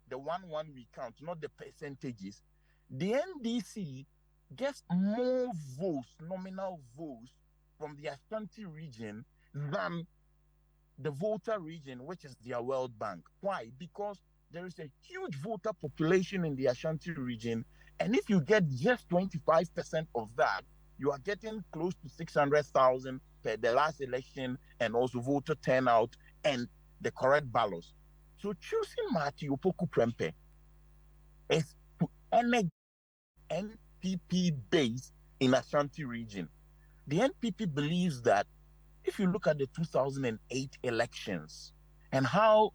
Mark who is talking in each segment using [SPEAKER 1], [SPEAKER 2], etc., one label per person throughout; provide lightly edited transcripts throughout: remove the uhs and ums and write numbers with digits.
[SPEAKER 1] the one we count, not the percentages, the NDC gets more votes, nominal votes, from the Ashanti region than the voter region, which is their World Bank. Why? Because there is a huge voter population in the Ashanti region, and if you get just 25% of that, you are getting close to 600,000 per the last election, and also voter turnout and the correct ballots. So choosing Marty Opoku Prempeh is to energize NPP base in Ashanti region. The NPP believes that if you look at the 2008 elections and how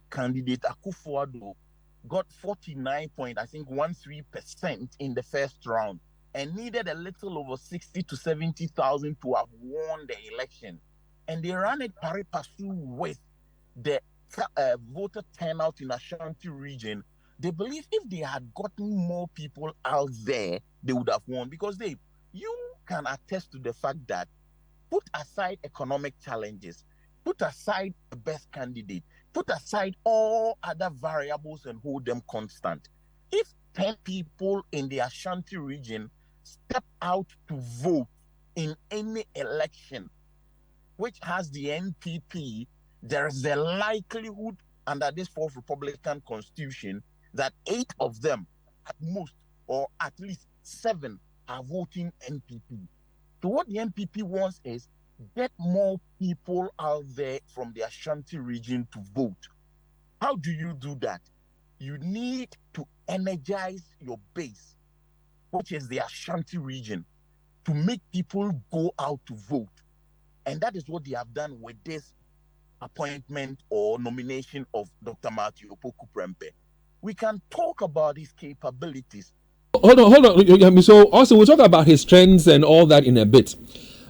[SPEAKER 1] candidate Akufo-Addo got 49.13% in the first round and needed a little over 60 to 70,000 to have won the election, and they ran it pari passu with the voter turnout in Ashanti region, they believe if they had gotten more people out there, they would have won. Because you can attest to the fact that, put aside economic challenges, put aside the best candidate, put aside all other variables and hold them constant. If 10 people in the Ashanti region step out to vote in any election which has the NPP, there is a likelihood under this fourth Republican Constitution that 8 of them at most, or at least 7, are voting NPP. So what the NPP wants is get more people out there from the Ashanti region to vote. How do you do that? You need to energize your base, which is the Ashanti region, to make people go out to vote. And that is what they have done with this appointment or nomination of Dr. Marty Opoku Prempeh. We can talk about his capabilities.
[SPEAKER 2] Hold on. So also we'll talk about his strengths and all that in a bit.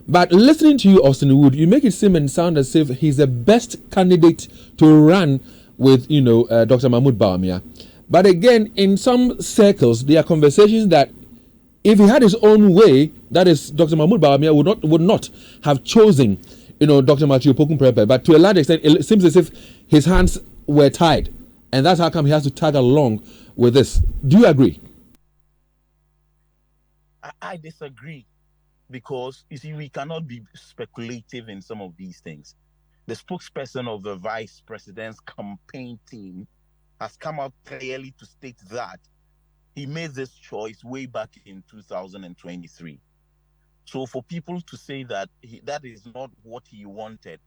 [SPEAKER 2] But listening to you, Austin Woode, you make it seem and sound as if he's the best candidate to run with, Dr. Mahmoud Bawumia. But again, in some circles, there are conversations that if he had his own way, that is, Dr. Mahmoud Bawumia would not have chosen, Dr. Marty Opoku Prempeh. But to a large extent, it seems as if his hands were tied, and that's how come he has to tag along with this. Do you agree?
[SPEAKER 1] I disagree, because you see, we cannot be speculative in some of these things. The spokesperson of the vice president's campaign team has come out clearly to state that he made this choice way back in 2023. So for people to say that that is not what he wanted,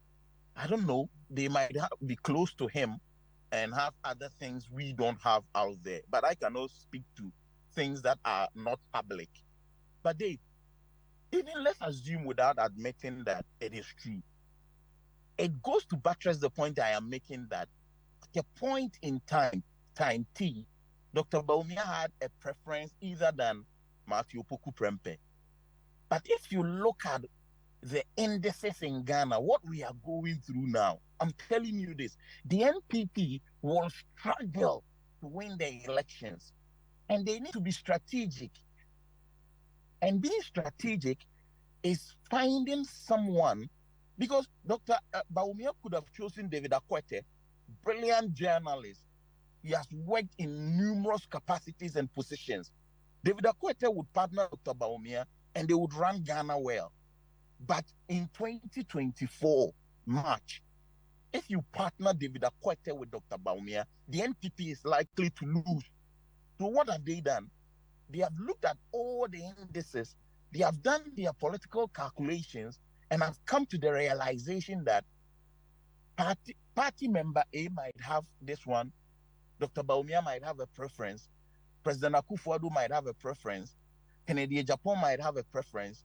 [SPEAKER 1] I don't know. They might be close to him and have other things we don't have out there. But I cannot speak to things that are not public. But even let's assume without admitting that it is true, it goes to buttress the point I am making that at a point in time T, Dr. Bawumia had a preference either than Marty Opoku Prempeh. But if you look at the indices in Ghana, what we are going through now, I'm telling you this, the NPP will struggle to win the elections, and they need to be strategic. And being strategic is finding someone, because Dr. Bawumia could have chosen David Akwete, brilliant journalist. He has worked in numerous capacities and positions. David Akwete would partner with Dr. Bawumia and they would run Ghana well. But in 2024, March, if you partner David Akwete with Dr. Bawumia, the NPP is likely to lose. So what have they done? They have looked at all the indices, they have done their political calculations, and have come to the realization that party member A might have this one, Dr. Bawumia might have a preference, President Akufo-Addo might have a preference, Kennedy Japan might have a preference,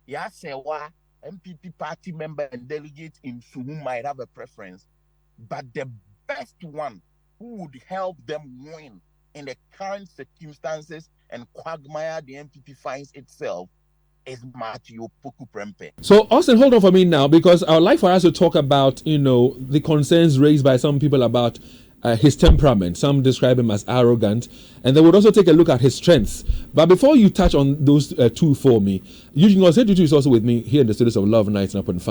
[SPEAKER 1] Yasewa, NPP party member and delegate in Suhum might have a preference, but the best one who would help them win in the current circumstances and quagmire the NPP finds itself is Marty Opoku Prempeh.
[SPEAKER 2] So, Austin, hold on for me now, because I would like for us to talk about, the concerns raised by some people about his temperament. Some describe him as arrogant, and they would also take a look at his strengths. But before you touch on those two for me, Eugene Osetutu is also with me here in the studios of Love 99.5.